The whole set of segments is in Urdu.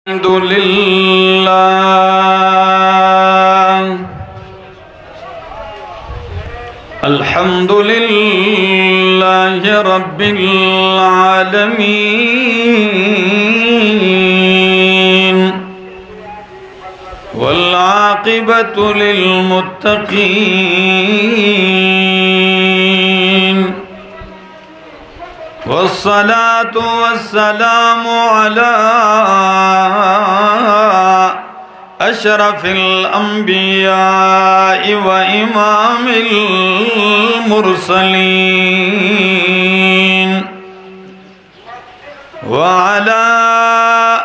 الحمد لله رب العالمين والعاقبة للمتقين والصلاة والسلام على أشرف الأنبياء وإمام المرسلين وعلى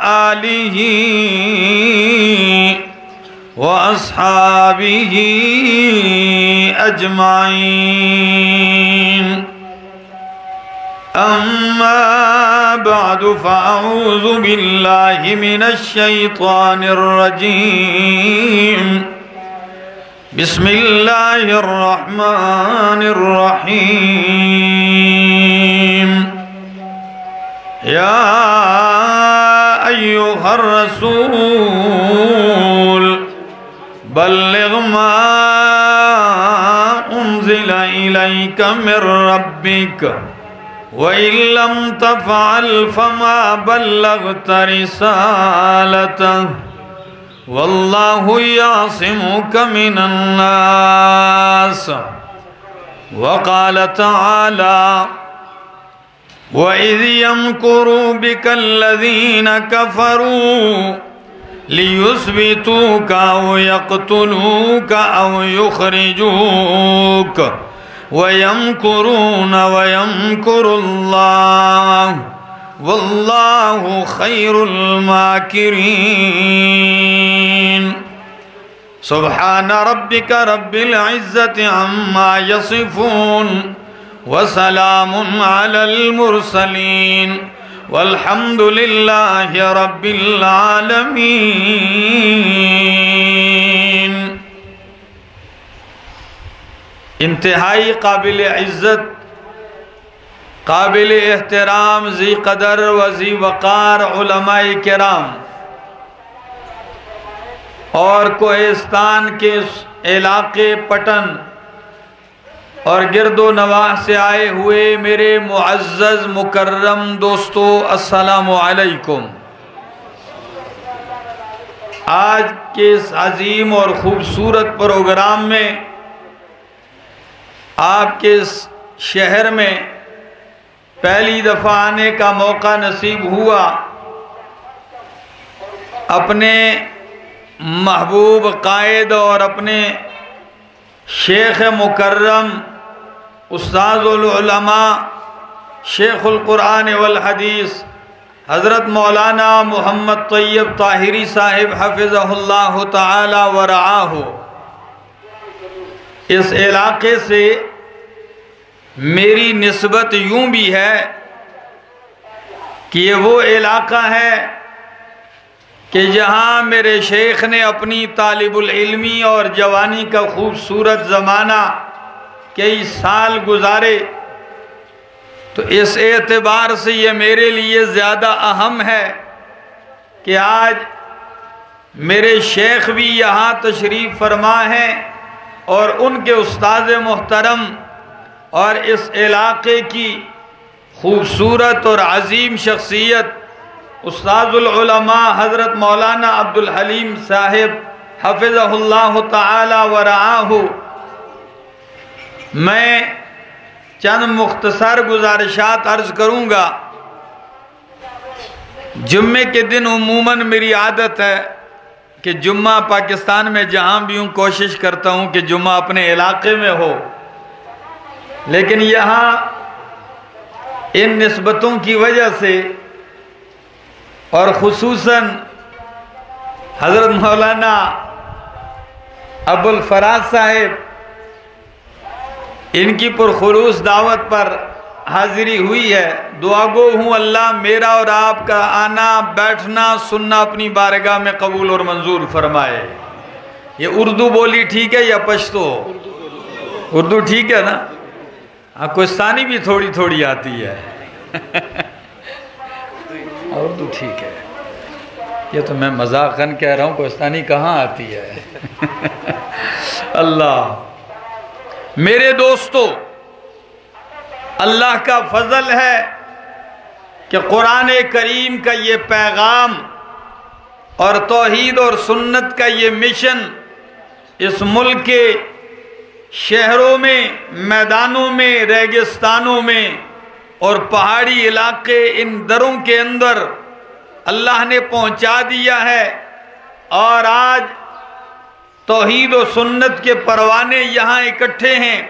آله وأصحابه أجمعين. أما بعد فأعوذ بالله من الشيطان الرجيم. بسم الله الرحمن الرحيم. يا أيها الرسول بلغ ما أنزل إليك من ربك وَإِن لَّمْ تَفْعَلْ فَمَا بَلَّغْتَ رِسَالَتَهُ وَاللَّهُ يَعْصِمُكَ مِنَ النَّاسِ. وقال تعالى وَإِذْ يَمْكُرُ بِكَ الَّذِينَ كَفَرُوا لِيُثْبِتُوكَ أَوْ يَقْتُلُوكَ أَوْ يُخْرِجُوكَ وَيَمْكُرُونَ وَيَمْكُرُ اللَّهُ وَاللَّهُ خَيْرُ الْمَاكِرِينَ. سبحان ربك رب العزة عما يصفون وسلام على المرسلين والحمد لله رب العالمين. انتہائی قابل عزت، قابل احترام، ذی قدر و ذی وقار علماء کرام اور کوہستان کے علاقے پٹن اور گرد و نواح سے آئے ہوئے میرے معزز مکرم دوستو، السلام علیکم. آج کے اس عظیم اور خوبصورت پروگرام میں آپ کے اس شہر میں پہلی دفعہ آنے کا موقع نصیب ہوا. اپنے محبوب قائد اور اپنے شیخ مکرم استاذ العلماء شیخ القرآن والحدیث حضرت مولانا محمد طیب طاہری صاحب حفظہ اللہ تعالی ورعاہ اس علاقے سے میری نسبت یوں بھی ہے کہ یہ وہ علاقہ ہے کہ جہاں میرے شیخ نے اپنی طالب العلمی اور جوانی کا خوبصورت زمانہ کئی سال گزارے. تو اس اعتبار سے یہ میرے لیے زیادہ اہم ہے کہ آج میرے شیخ بھی یہاں تشریف فرما ہیں اور ان کے استاد محترم اور اس علاقے کی خوبصورت اور عظیم شخصیت استاذ العلماء حضرت مولانا عبدالحلیم صاحب حفظہ اللہ تعالی ورعاہ. میں چند مختصر گزارشات عرض کروں گا. جمعے کے دن عموماً میری عادت ہے کہ جمعہ پاکستان میں جہاں بھی ہوں کوشش کرتا ہوں کہ جمعہ اپنے علاقے میں ہو، لیکن یہاں ان نسبتوں کی وجہ سے اور خصوصاً حضرت مولانا ابو الفراز صاحب ان کی پرخلوص دعوت پر حاضری ہوئی ہے. دعا گو ہوں اللہ میرا اور آپ کا آنا بیٹھنا سننا اپنی بارگاہ میں قبول اور منظور فرمائے. یہ اردو بولی ٹھیک ہے یا پشتو؟ اردو ٹھیک ہے نا؟ کوہستانی بھی تھوڑی تھوڑی آتی ہے. اردو ٹھیک ہے. یہ تو میں مذاقاً کہہ رہا ہوں، کوہستانی کہاں آتی ہے اللہ میرے دوستو، اللہ کا فضل ہے کہ قرآن کریم کا یہ پیغام اور توحید اور سنت کا یہ مشن اس ملک کے شہروں میں، میدانوں میں، ریگستانوں میں اور پہاڑی علاقے ان دروں کے اندر اللہ نے پہنچا دیا ہے، اور آج توحید و سنت کے پروانے یہاں اکٹھے ہیں۔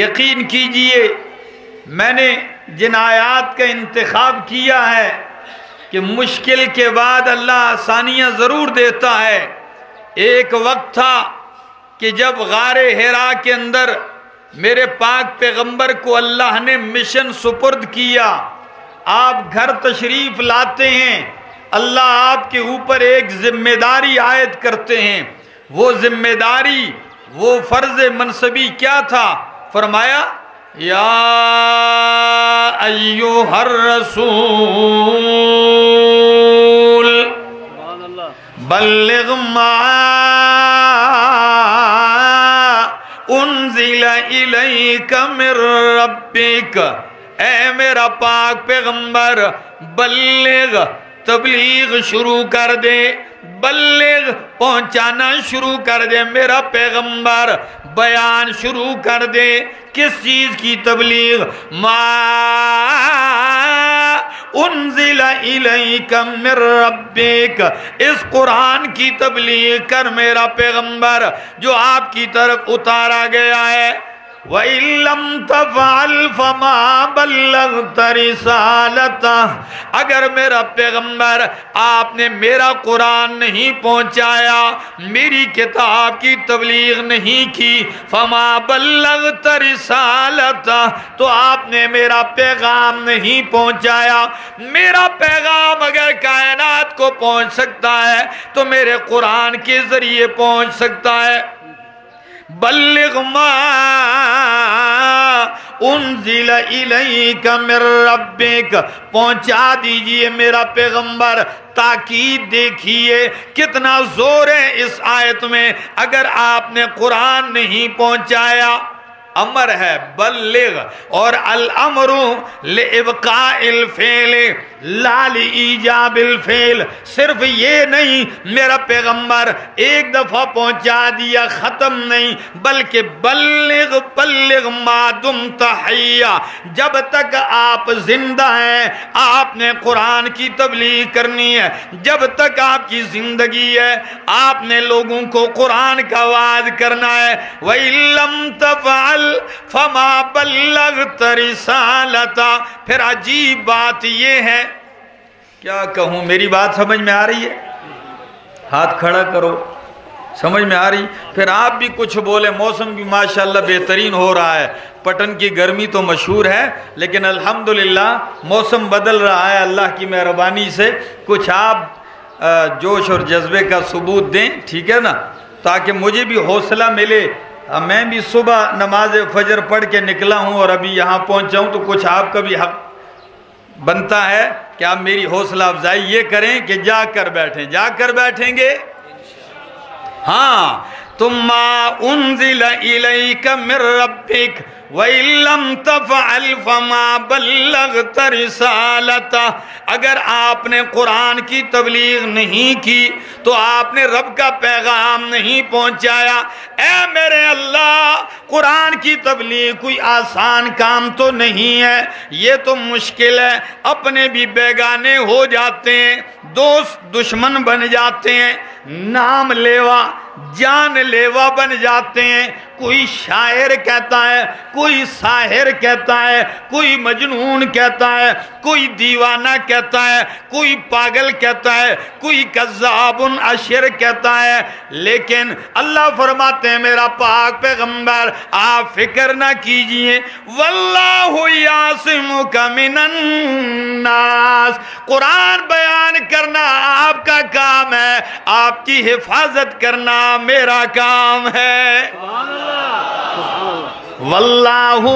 یقین کیجئے میں نے جن آیات کا انتخاب کیا ہے کہ مشکل کے بعد اللہ آسانیاں ضرور دیتا ہے۔ ایک وقت تھا کہ جب غار حرا کے اندر میرے پاک پیغمبر کو اللہ نے مشن سپرد کیا، آپ گھر تشریف لاتے ہیں، اللہ آپ کے اوپر ایک ذمہ داری عائد کرتے ہیں۔ وہ ذمہ داری، وہ فرض منصبی کیا تھا؟ فرمایا یا ایھا الرسول بلغ ما انزل الیک من ربک، اے میرا پاک پیغمبر بلغ، تبلیغ شروع کر دے، بلغ پہنچانا شروع کر دے، میرا پیغمبر بیان شروع کر دے۔ کس چیز کی تبلیغ؟ ما انزل الیک من ربک، اس قرآن کی تبلیغ کر میرا پیغمبر جو آپ کی طرف اتارا گیا ہے۔ وَإِن لَّمْ تَفْعَلْ فَمَا بَلَّغْتَ رِسَالَتَهُ، اگر میرا پیغمبر آپ نے میرا قرآن نہیں پہنچایا، میری کتاب کی تبلیغ نہیں کی، فَمَا بَلَّغْتَ رِسَالَتَهُ، تو آپ نے میرا پیغام نہیں پہنچایا۔ میرا پیغام اگر کائنات کو پہنچ سکتا ہے تو میرے قرآن کے ذریعے پہنچ سکتا ہے۔ بلغ ما انزل الیک من ربک، پہنچا دیجئے میرا پیغمبر۔ تاکید دیکھیے کتنا زور ہے اس آیت میں، اگر آپ نے قرآن نہیں پہنچایا۔ امر ہے بلغ، اور الامر لابقاء الفعل لا لایجاب الفعل، صرف یہ نہیں میرا پیغمبر ایک دفعہ پہنچا دیا ختم نہیں، بلکہ بلغ بلغ ما دمت حیا، جب تک آپ زندہ ہیں آپ نے قرآن کی تبلیغ کرنی ہے، جب تک آپ کی زندگی ہے آپ نے لوگوں کو قرآن کا وعظ کرنا ہے۔ وَإِن لَّمْ تَفْعَلْ فَمَا بَلَّغْتَ رِسَالَتَهُ، پھر عجیب بات یہ ہے، کیا کہوں، میری بات سمجھ میں آ رہی ہے؟ ہاتھ کھڑا کرو، سمجھ میں آ رہی؟ پھر آپ بھی کچھ بولے۔ موسم بھی ماشاءاللہ بہترین ہو رہا ہے، پٹن کی گرمی تو مشہور ہے لیکن الحمدللہ موسم بدل رہا ہے اللہ کی مہربانی سے۔ کچھ آپ جوش اور جذبے کا ثبوت دیں، ٹھیک ہے نا، تاکہ مجھے بھی حوصلہ ملے۔ میں بھی صبح نماز فجر پڑھ کے نکلا ہوں اور ابھی یہاں پہنچا ہوں، تو کچھ آپ کا بھی حق بنتا ہے کہ آپ میری حوصلہ افزائی یہ کریں کہ جا کر بیٹھیں۔ جا کر بیٹھیں گے؟ ہاں، تم ما انزل الیک من ربک وَإِن لَّمْ تَفْعَلْ فَمَا بَلَّغْتَ رِسَالَتَهُ، اگر آپ نے قرآن کی تبلیغ نہیں کی تو آپ نے رب کا پیغام نہیں پہنچایا۔ اے میرے اللہ، قرآن کی تبلیغ کوئی آسان کام تو نہیں ہے، یہ تو مشکل ہے، اپنے بھی بیگانے ہو جاتے ہیں، دوست دشمن بن جاتے ہیں، نام لیوا جان لیوا بن جاتے ہیں۔ کوئی شاعر کہتا ہے، کوئی ساحر کہتا ہے، کوئی مجنون کہتا ہے، کوئی دیوانہ کہتا ہے، کوئی پاگل کہتا ہے، کوئی کذاب اشر کہتا ہے، لیکن اللہ فرماتے ہیں میرا پاک پیغمبر آپ فکر نہ کیجئے، واللہ یعصمک من الناس، قرآن بیان کرنا آپ کا کام ہے، آپ کی حفاظت کرنا میرا کام ہے۔ واللہ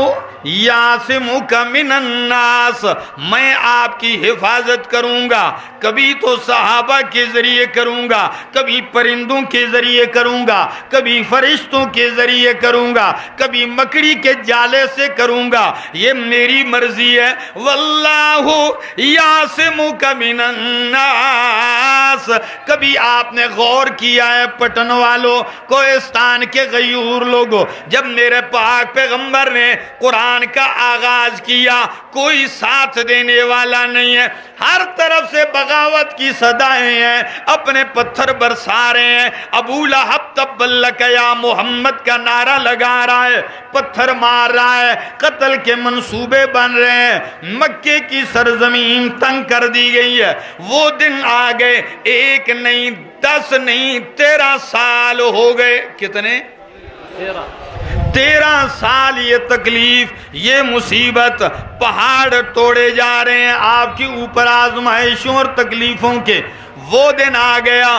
یاسمک من الناس، میں آپ کی حفاظت کروں گا، کبھی تو صحابہ کے ذریعے کروں گا، کبھی پرندوں کے ذریعے کروں گا، کبھی فرشتوں کے ذریعے کروں گا، کبھی مکڑی کے جالے سے کروں گا، یہ میری مرضی ہے۔ واللہ یاسمک من الناس۔ کبھی آپ نے غور کیا ہے پٹن والوں، کوہستان کے غیور لوگوں، جب میرے پاک پیغمبر نے قرآن کا آغاز کیا کوئی ساتھ دینے والا نہیں ہے، ہر طرف سے بغاوت کی صدائیں ہیں، اپنے پتھر برسا رہے ہیں، ابو لہب تبا لک یا محمد کا نعرہ لگا رہا ہے، پتھر مار رہا ہے، قتل کے منصوبے بن رہے ہیں، مکے کی سرزمین تنگ کر دی گئی ہے۔ وہ دن آ گئے، ایک نہیں 10 نہیں 13 سال ہو گئے۔ کتنے؟ 13 سال یہ تکلیف، یہ مصیبت، پہاڑ توڑے جا رہے ہیں آپ کی اوپر آزمائشوں اور تکلیفوں کے۔ وہ دن آ گیا،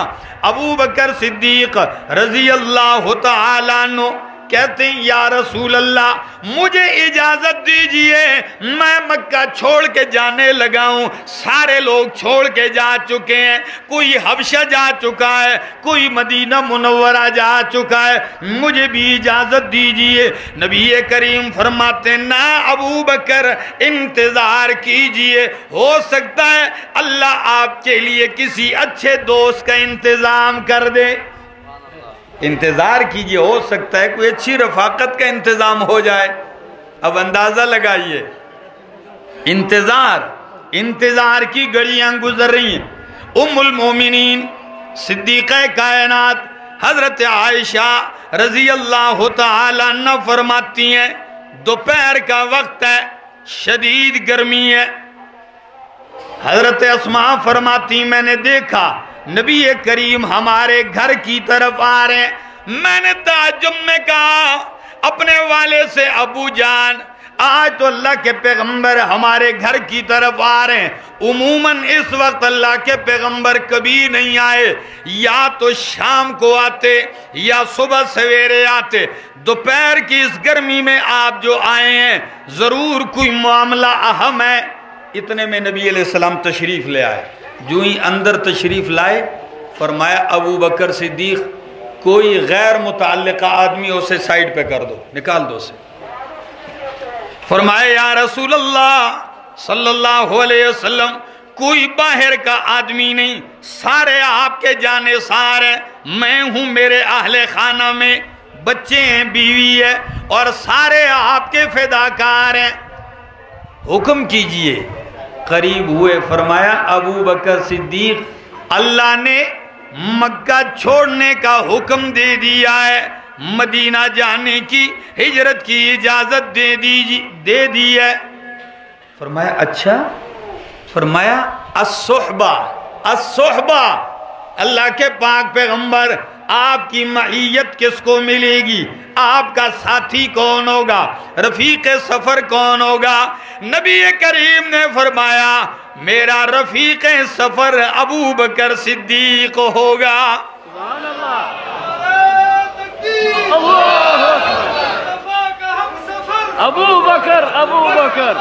ابو بکر صدیق رضی اللہ تعالیٰ عنہ کہتے ہیں یا رسول اللہ مجھے اجازت دیجئے، میں مکہ چھوڑ کے جانے لگا ہوں، سارے لوگ چھوڑ کے جا چکے ہیں، کوئی حبشہ جا چکا ہے، کوئی مدینہ منورہ جا چکا ہے، مجھے بھی اجازت دیجئے۔ نبی کریم فرماتے ہیں نا ابو بکر انتظار کیجئے، ہو سکتا ہے اللہ آپ کے لیے کسی اچھے دوست کا انتظام کر دے۔ انتظار کیجئے، ہو سکتا ہے کوئی اچھی رفاقت کا انتظام ہو جائے۔ اب اندازہ لگائیے، انتظار کی گھڑیاں گزر رہی ہیں۔ ام المومنین صدیقہ کائنات حضرت عائشہ رضی اللہ تعالیٰ عنہ فرماتی ہیں دوپہر کا وقت ہے، شدید گرمی ہے۔ حضرت اسماء فرماتی میں نے دیکھا نبی کریم ہمارے گھر کی طرف آ رہے ہیں، میں نے تعجب میں کہا اپنے والد سے ابو جان آج تو اللہ کے پیغمبر ہمارے گھر کی طرف آ رہے ہیں، عموماً اس وقت اللہ کے پیغمبر کبھی نہیں آئے، یا تو شام کو آتے یا صبح سویرے آتے، دوپہر کی اس گرمی میں آپ جو آئے ہیں ضرور کوئی معاملہ اہم ہے۔ اتنے میں نبی علیہ السلام تشریف لے آئے، جو ہی اندر تشریف لائے فرمایا ابو بکر صدیق کوئی غیر متعلقہ آدمی اسے سائیڈ پہ کر دو، نکال دو اسے۔ فرمایا یا رسول اللہ صلی اللہ علیہ وسلم کوئی باہر کا آدمی نہیں، سارے آپ کے جانثار ہیں، میں ہوں، میرے اہل خانہ میں بچے ہیں، بیوی ہے، اور سارے آپ کے فداکار ہیں، حکم کیجئے۔ قریب ہوئے، فرمایا ابو بکر صدیق اللہ نے مکہ چھوڑنے کا حکم دے دیا ہے، مدینہ جانے کی ہجرت کی اجازت دے دی ہے۔ فرمایا اچھا؟ فرمایا الصحبہ اللہ کے پاک پیغمبر آپ کی معیت کس کو ملے گی؟ آپ کا ساتھی کون ہوگا؟ رفیق سفر کون ہوگا؟ نبی کریم نے فرمایا میرا رفیق سفر ابو بکر صدیق ہوگا۔ سبحان اللہ، ابو بکر ابو بکر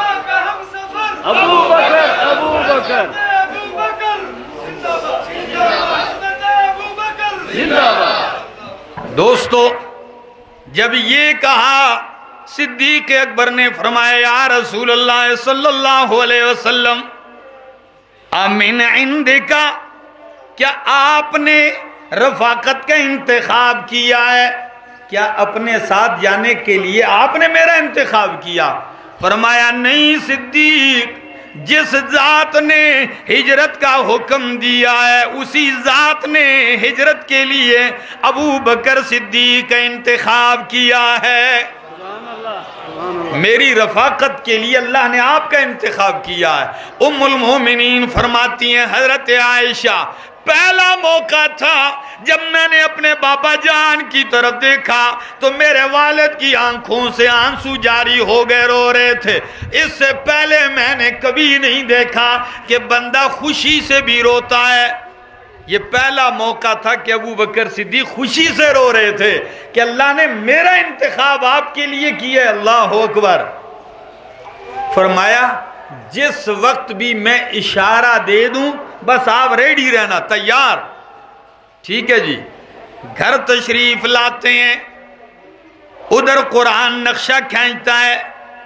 ابو بکر ابو بکر دوستو جب یہ کہا صدیق اکبر نے فرمایا یا رسول اللہ صلی اللہ علیہ وسلم امن عندکا، کیا آپ نے رفاقت کا انتخاب کیا ہے؟ کیا اپنے ساتھ جانے کے لیے آپ نے میرا انتخاب کیا؟ فرمایا نہیں صدیق، جس ذات نے ہجرت کا حکم دیا ہے اسی ذات نے ہجرت کے لیے ابو بکر صدیق کا انتخاب کیا ہے۔ میری رفاقت کے لیے اللہ نے آپ کا انتخاب کیا ہے۔ ام المومنین فرماتی ہیں حضرت عائشہ پہلا موقع تھا جب میں نے اپنے بابا جان کی طرف دیکھا تو میرے والد کی آنکھوں سے آنسو جاری ہو گئے، رو رہے تھے۔ اس سے پہلے میں نے کبھی نہیں دیکھا کہ بندہ خوشی سے بھی روتا ہے۔ یہ پہلا موقع تھا کہ ابو بکر صدیق خوشی سے رو رہے تھے کہ اللہ نے میرا انتخاب آپ کے لیے کیا ہے۔ اللہ اکبر۔ فرمایا جس وقت بھی میں اشارہ دے دوں بس آپ ریڈی رہنا، تیار. ٹھیک ہے جی. گھر تشریف لاتے ہیں، ادھر قرآن نقشہ کھینچتا ہے.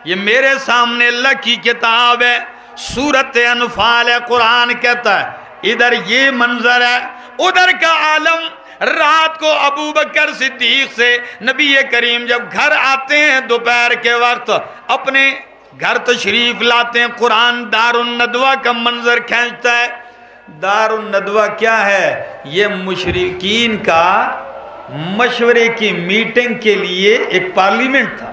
یہ میرے سامنے اللہ کی کتاب ہے، سورۃ انفال ہے. قرآن کہتا ہے ادھر یہ منظر ہے، ادھر کا عالم. رات کو ابو بکر صدیق سے نبی کریم جب گھر آتے ہیں دوپہر کے وقت، اپنے گھر تشریف لاتے ہیں، قرآن دار الندوہ کا منظر کھینچتا ہے. دار الندوہ کیا ہے؟ یہ مشرکین کا مشورے کی میٹنگ کے لیے ایک پارلیمنٹ تھا.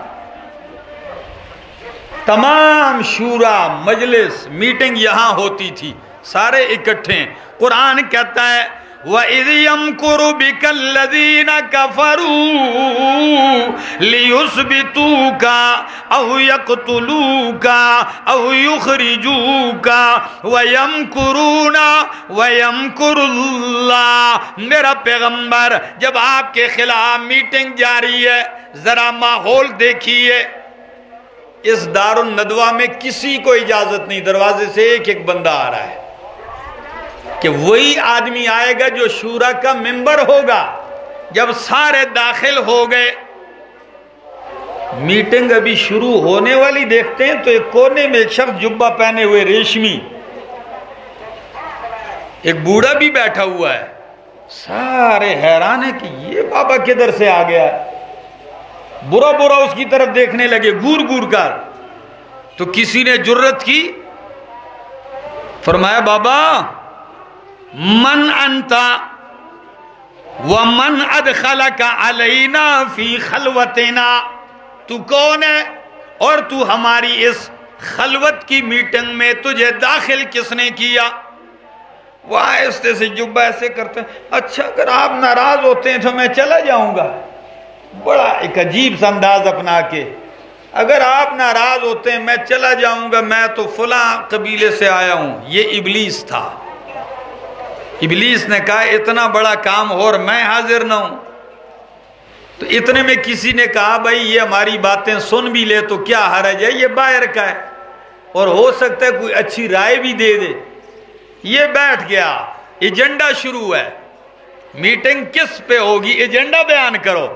تمام شورا مجلس میٹنگ یہاں ہوتی تھی، سارے اکٹھے. قرآن کہتا ہے وَإِذْ يَمْكُرُ بِكَ الَّذِينَ كَفَرُوا لِيُثْبِتُوكَ أَوْ يَقْتُلُوكَ أَوْ يُخْرِجُوكَ وَيَمْكُرُونَ وَيَمْكُرُ اللَّهُ. میرا پیغمبر جب آپ کے خلاف میٹنگ جاری ہے، ذرا ماحول دیکھیے. اس دار الندوہ میں کسی کو اجازت نہیں، دروازے سے ایک ایک بندہ آ رہا ہے کہ وہی آدمی آئے گا جو شورا کا ممبر ہوگا. جب سارے داخل ہو گئے، میٹنگ ابھی شروع ہونے والی دیکھتے ہیں تو ایک کونے میں ایک شخص جبہ پہنے ہوئے ریشمی، ایک بوڑھا بھی بیٹھا ہوا ہے. سارے حیران ہیں کہ یہ بابا کدھر سے آ گیا. برا برا اس کی طرف دیکھنے لگے گور گور کر. تو کسی نے جرت کی، فرمایا بابا من انتا ومن ادخلک علینا فی خلوتنا. تو کون ہے اور تو ہماری اس خلوت کی میٹنگ میں تجھے داخل کس نے کیا؟ وہ آہستہ سے جبہ ایسے کرتے ہیں. اچھا اگر آپ ناراض ہوتے ہیں تو میں چلا جاؤں گا. بڑا ایک عجیب سا انداز اپنا کے، اگر آپ ناراض ہوتے ہیں میں چلا جاؤں گا، میں تو فلاں قبیلے سے آیا ہوں. یہ ابلیس تھا. ابلیس نے کہا اتنا بڑا کام ہو اور میں حاضر نہ ہوں. تو اتنے میں کسی نے کہا بھائی یہ ہماری باتیں سن بھی لے تو کیا حرج ہے، یہ باہر کا ہے اور ہو سکتا ہے کوئی اچھی رائے بھی دے دے. یہ بیٹھ گیا، ایجنڈا شروع ہے. میٹنگ کس پہ ہوگی، ایجنڈا بیان کرو.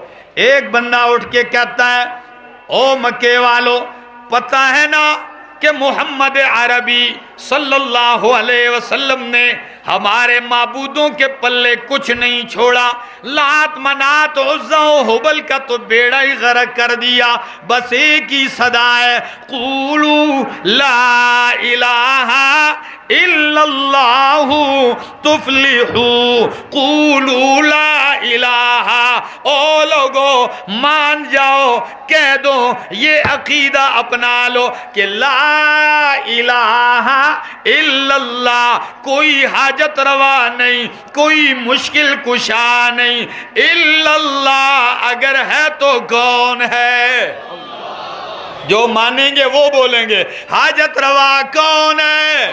ایک بندہ اٹھ کے کہتا ہے او مکے والو، پتہ ہے نا کہ محمد عربی صلی اللہ علیہ وسلم نے ہمارے معبودوں کے پلے کچھ نہیں چھوڑا. لات منات عزا و حبل کا تو بیڑا ہی غرق کر دیا. بس ایک ہی صدا ہے قولوا لا الہ الا اللہ تفلحوا. قولوا لا الہ، او لوگو مان جاؤ، کہہ دو، یہ عقیدہ اپنا لو کہ لا الہ الا اللہ، کوئی حاجت روا نہیں، کوئی مشکل کشا نہیں. الا اللہ اگر ہے تو کون ہے؟ جو مانیں گے وہ بولیں گے حاجت روا کون ہے؟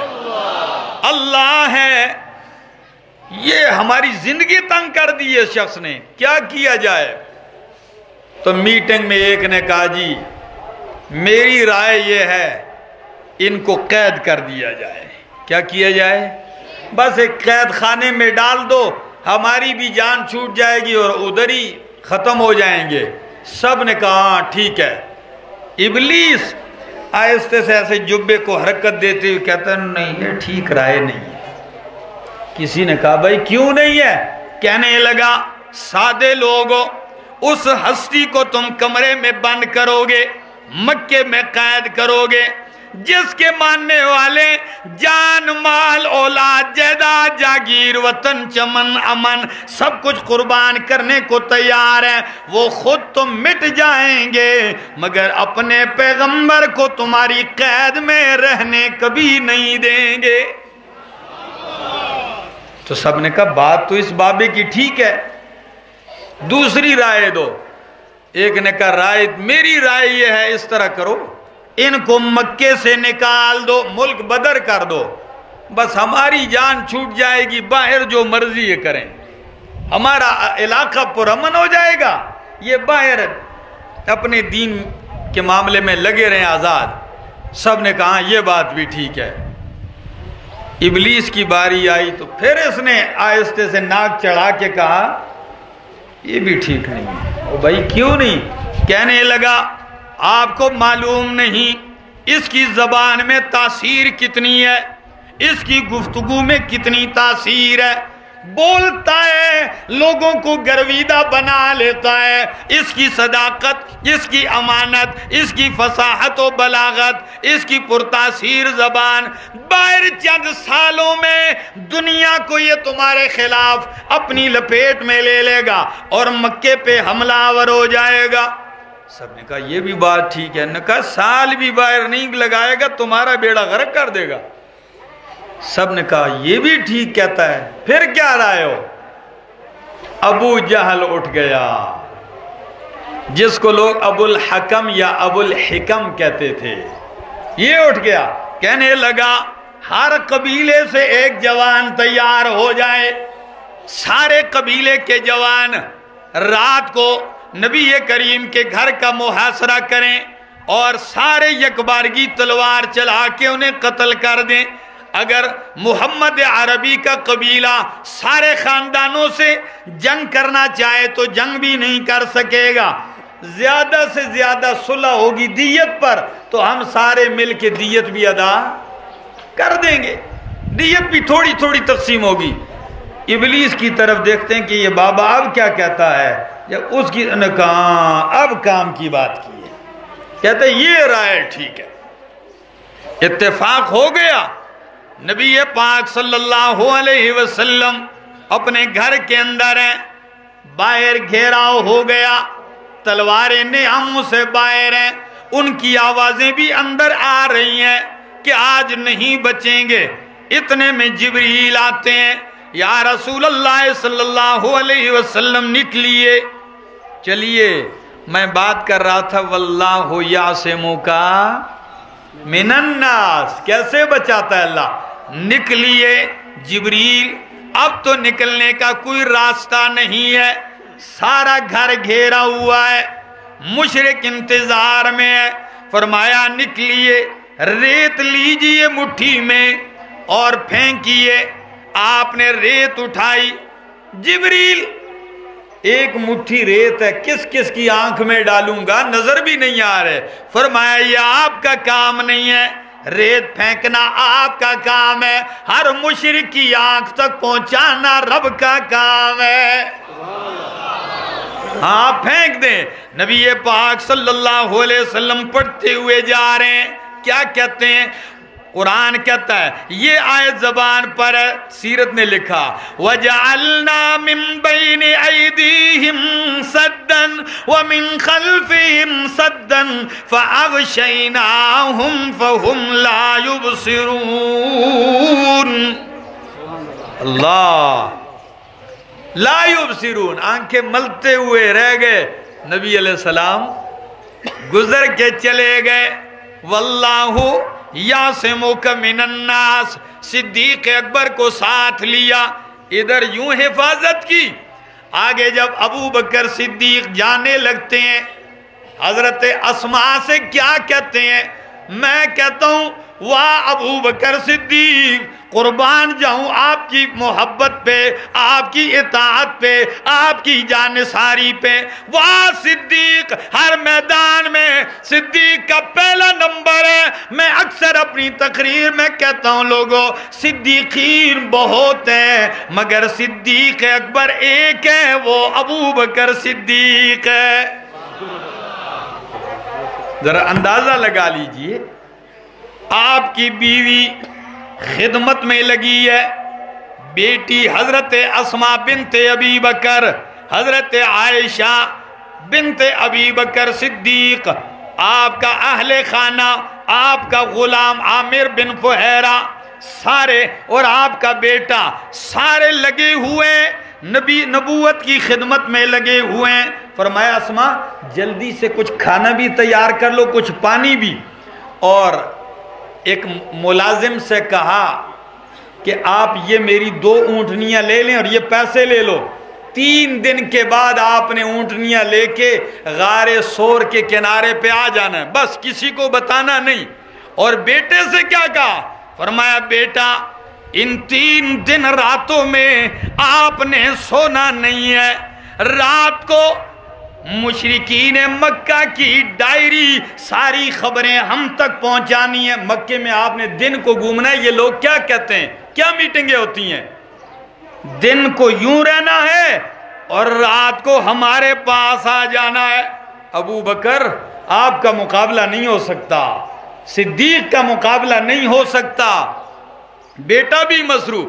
اللہ ہے. یہ ہماری زندگی تنگ کر دی ہے شخص نے، کیا کیا جائے؟ تو میٹنگ میں ایک نے کہا جی میری رائے یہ ہے ان کو قید کر دیا جائے. کیا کیا جائے؟ بس ایک قید خانے میں ڈال دو، ہماری بھی جان چھوٹ جائے گی اور ادھر ہی ختم ہو جائیں گے. سب نے کہا ہاں ٹھیک ہے. ابلیس آہستہ سے ایسے جبے کو حرکت دیتے ہوئے کہتا ہے نہیں یہ ٹھیک رائے نہیں ہے. کسی نے کہا بھائی کیوں نہیں ہے؟ کہنے لگا سادے لوگوں، اس ہستی کو تم کمرے میں بند کرو گے، مکے میں قید کرو گے، جس کے ماننے والے جان مال اولاد جائیداد جاگیر وطن چمن امن سب کچھ قربان کرنے کو تیار ہیں، وہ خود تو مٹ جائیں گے مگر اپنے پیغمبر کو تمہاری قید میں رہنے کبھی نہیں دیں گے. تو سب نے کہا بات تو اس بابے کی ٹھیک ہے، دوسری رائے دو. ایک نے کہا رائے میری رائے یہ ہے اس طرح کرو، ان کو مکے سے نکال دو، ملک بدر کر دو، بس ہماری جان چھوٹ جائے گی، باہر جو مرضی یہ کریں، ہمارا علاقہ پرامن ہو جائے گا، یہ باہر اپنے دین کے معاملے میں لگے رہیں آزاد. سب نے کہا یہ بات بھی ٹھیک ہے۔ ابلیس کی باری آئی تو پھر اس نے آہستہ سے ناک چڑھا کے کہا یہ بھی ٹھیک نہیں ہے۔ او بھائی کیوں نہیں؟ کہنے لگا آپ کو معلوم نہیں اس کی زبان میں تاثیر کتنی ہے، اس کی گفتگو میں کتنی تاثیر ہے، بولتا ہے لوگوں کو گرویدہ بنا لیتا ہے، اس کی صداقت، اس کی امانت، اس کی فصاحت و بلاغت، اس کی پرتاثیر زبان، باہر چند سالوں میں دنیا کو یہ تمہارے خلاف اپنی لپیٹ میں لے لے گا اور مکے پہ حملہ آور ہو جائے گا۔ سب نے کہا یہ بھی بات ٹھیک ہے۔ نے کہا سال بھی باہر نہیں لگائے گا تمہارا بیڑا غرق کر دے گا۔ سب نے کہا یہ بھی ٹھیک کہتا ہے، پھر کیا رائے ہو؟ ابو جہل اٹھ گیا، جس کو لوگ ابو الحکم یا ابو الحکم کہتے تھے، یہ اٹھ گیا، کہنے لگا ہر قبیلے سے ایک جوان تیار ہو جائے، سارے قبیلے کے جوان رات کو نبی کریم کے گھر کا محاصرہ کریں اور سارے یکبارگی تلوار چلا کے انہیں قتل کر دیں۔ اگر محمد عربی کا قبیلہ سارے خاندانوں سے جنگ کرنا چاہے تو جنگ بھی نہیں کر سکے گا، زیادہ سے زیادہ صلح ہوگی دیت پر، تو ہم سارے مل کے دیت بھی ادا کر دیں گے، دیت بھی تھوڑی تھوڑی تقسیم ہوگی۔ ابلیس کی طرف دیکھتے ہیں کہ یہ بابا اب کیا کہتا ہے، جب اس کی نے کہا اب کام کی بات کی ہے، کہتے ہیں یہ رائے ٹھیک ہے۔ اتفاق ہو گیا، نبی پاک صلی اللہ علیہ وسلم اپنے گھر کے اندر ہیں، باہر گھیراؤ ہو گیا، تلواریں نعموں سے باہر ہیں، ان کی آوازیں بھی اندر آ رہی ہیں کہ آج نہیں بچیں گے۔ اتنے میں جبریل آتے ہیں، یا رسول اللہ صلی اللہ علیہ وسلم نکلیے، چلیے میں بات کر رہا تھا واللہ یعصمک من الناس، کیسے بچاتا ہے اللہ۔ نکلیے جبریل، اب تو نکلنے کا کوئی راستہ نہیں ہے، سارا گھر گھیرا ہوا ہے، مشرک انتظار میں ہے۔ فرمایا نکلیے، ریت لیجئے مٹھی میں اور پھینکیے۔ آپ نے ریت اٹھائی، جبریل ایک مٹھی ریت ہے کس کس کی آنکھ میں ڈالوں گا، نظر بھی نہیں آ رہے۔ فرمایا یہ آپ کا کام نہیں ہے، ریت پھینکنا آپ کا کام ہے، ہر مشرک کی آنکھ تک پہنچانا رب کا کام ہے۔ ہاں پھینک دیں۔ نبی پاک صلی اللہ علیہ وسلم پڑھتے ہوئے جا رہے ہیں، کیا کہتے ہیں؟ قرآن کہتا ہے، یہ آیت زبان پر ہے، سیرت نے لکھا وَجَعَلْنَا مِن بَيْنِ أَيْدِيهِمْ سَدًّا وَمِن خَلْفِهِمْ سَدًّا فَأَغْشَيْنَاهُمْ فَهُمْ لَا يُبْصِرُونَ۔ اللہ لا يُبْصِرُونَ، آنکھیں ملتے ہوئے رہ گئے۔ نبی علیہ السلام گزر کے چلے گئے۔ واللہ یعصمک من الناس، صدیق اکبر کو ساتھ لیا، ادھر یوں حفاظت کی۔ آگے جب ابو بکر صدیق جانے لگتے ہیں، حضرت اسماء سے کیا کہتے ہیں؟ میں کہتا ہوں واہ ابو بکر صدیق، قربان جاؤں آپ کی محبت پہ، آپ کی اطاعت پہ، آپ کی جانثاری پہ، واہ صدیق، ہر میدان میں صدیق کا پہلا نمبر ہے۔ میں اکثر اپنی تقریر میں کہتا ہوں لوگوں، صدیقین بہت ہیں مگر صدیق اکبر ایک ہے، وہ ابو بکر صدیق ہے۔ ذرا اندازہ لگا لیجئے، آپ کی بیوی خدمت میں لگی ہے، بیٹی حضرت اسماء بنت ابی بکر، حضرت عائشہ بنت ابی بکر صدیق، آپ کا اہل خانہ، آپ کا غلام عامر بن فہیرہ، سارے، اور آپ کا بیٹا، سارے لگے ہوئے نبوت کی خدمت میں لگے ہوئے ہیں۔ فرمایا اسماء جلدی سے کچھ کھانا بھی تیار کر لو، کچھ پانی بھی۔ اور ایک ملازم سے کہا کہ آپ یہ میری 2 اونٹنیاں لے لیں اور یہ پیسے لے لو، 3 دن کے بعد آپ نے اونٹنیاں لے کے غار سور کے کنارے پہ آ جانا ہے، بس کسی کو بتانا نہیں۔ اور بیٹے سے کیا کہا؟ فرمایا بیٹا ان 3 دن راتوں میں آپ نے سونا نہیں ہے، رات کو مشرکین مکہ کی ڈائری ساری خبریں ہم تک پہنچانی ہیں، مکے میں آپ نے دن کو گھومنا ہے، یہ لوگ کیا کہتے ہیں، کیا میٹنگیں ہوتی ہیں، دن کو یوں رہنا ہے اور رات کو ہمارے پاس آ جانا ہے۔ ابو بکر آپ کا مقابلہ نہیں ہو سکتا، صدیق کا مقابلہ نہیں ہو سکتا، بیٹا بھی مصروف۔